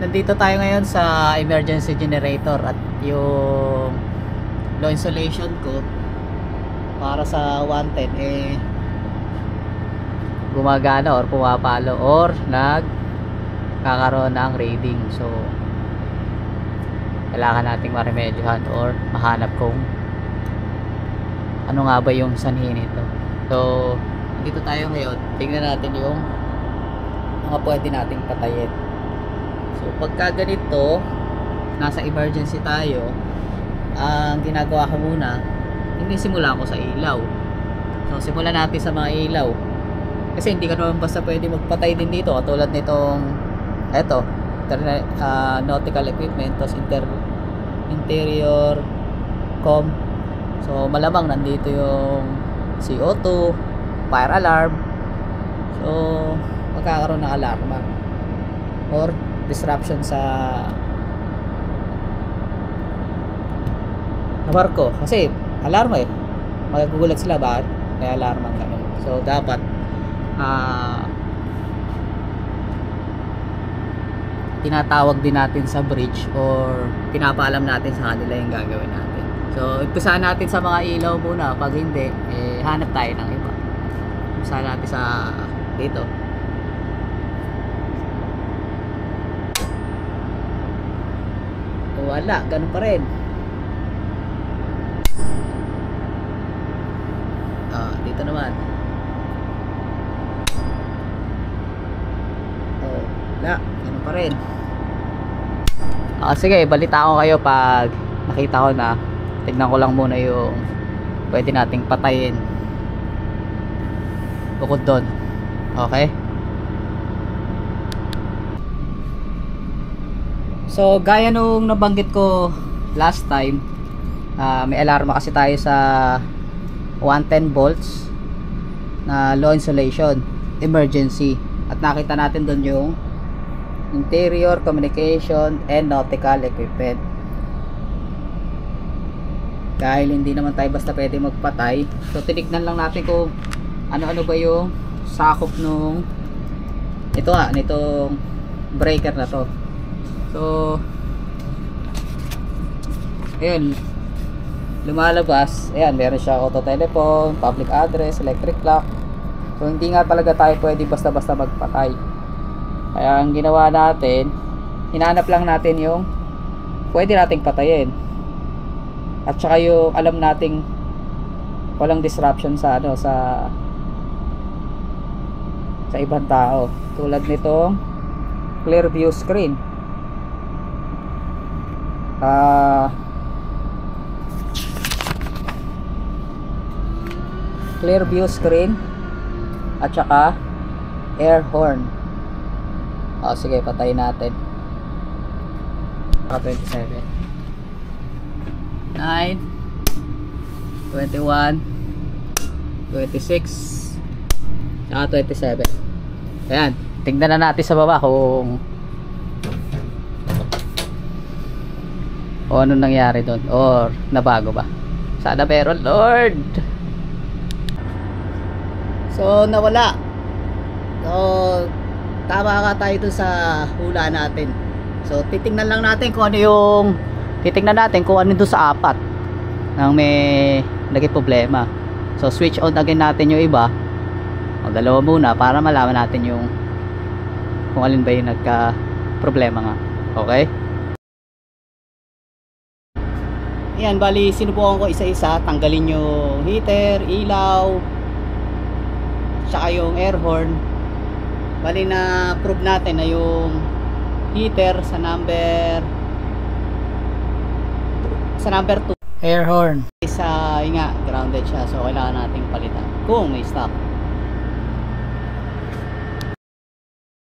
nandito tayo ngayon sa emergency generator at yung low insulation ko para sa 110 gumagana or pumapalo or nagkakaroon ng reading. So kailangan nating maremedyohan or mahanap kung ano nga ba yung sanhi nito. So dito tayo ngayon, tingnan natin yung mga pwede nating patayin. So pagka ganito, nasa emergency tayo, ang ginagawa ko muna, hindi simula ko sa ilaw. So simulan natin sa mga ilaw. Kasi hindi ka naman basta pwede magpatay din dito. Katulad nitong eto, nautical equipment, tapos interior com. So malamang nandito yung CO2, fire alarm. So magkakaroon ng alarma or disruption sa barko kasi alarma magugulat sila bakit may alarma ganun. So dapat tinatawag din natin sa bridge or pinapaalam natin sa kanila yung gagawin natin. So umpisahan natin sa mga ilaw muna. Pag hindi hanap tayo ng iba. Umpisahan natin sa dito. Wala, ganun pa rin. Dito naman. Wala, ganun pa rin. Sige, balita ko kayo pag nakita ko na. Tignan ko lang muna yung pwede nating patayin bukod doon. Okay? So gaya nung nabanggit ko last time, may alarma kasi tayo sa 110 volts na low insulation emergency, at nakita natin doon yung interior communication and nautical equipment. Dahil hindi naman tayo basta pwede magpatay, so tinignan lang natin kung ano-ano ba yung sakop nung nitong breaker na to. So ayun, lumalabas, ayan, meron siya auto telephone, public address, electric clock. So hindi nga talaga tayo pwede basta-basta magpatay. Kaya ang ginawa natin, hinanap lang natin yung pwede nating patayin, at saka yung alam nating walang disruption sa sa ibang tao, tulad nitong clear view screen. Clear view screen at saka air horn. Sige, patayin natin. 27 9 21 26 saka 27. Ayan, tingnan na natin sa baba kung ano nangyari doon or nabago ba. Sana meron, Lord. So nawala. So tama ka tayo dun sa hula natin. So titingnan lang natin kung ano yung kung ano dun sa apat nang may naging problema. So switch on again natin yung iba, o dalawa muna, para malaman natin yung kung alin ba yung nagka problema nga. Okay? Yan, bali sinubukan ko isa-isa tanggalin yung heater, ilaw, tsaka yung air horn. Bali na prove natin na yung heater sa number 2, air horn isa nga grounded siya, so kailangan nating palitan kung may stock.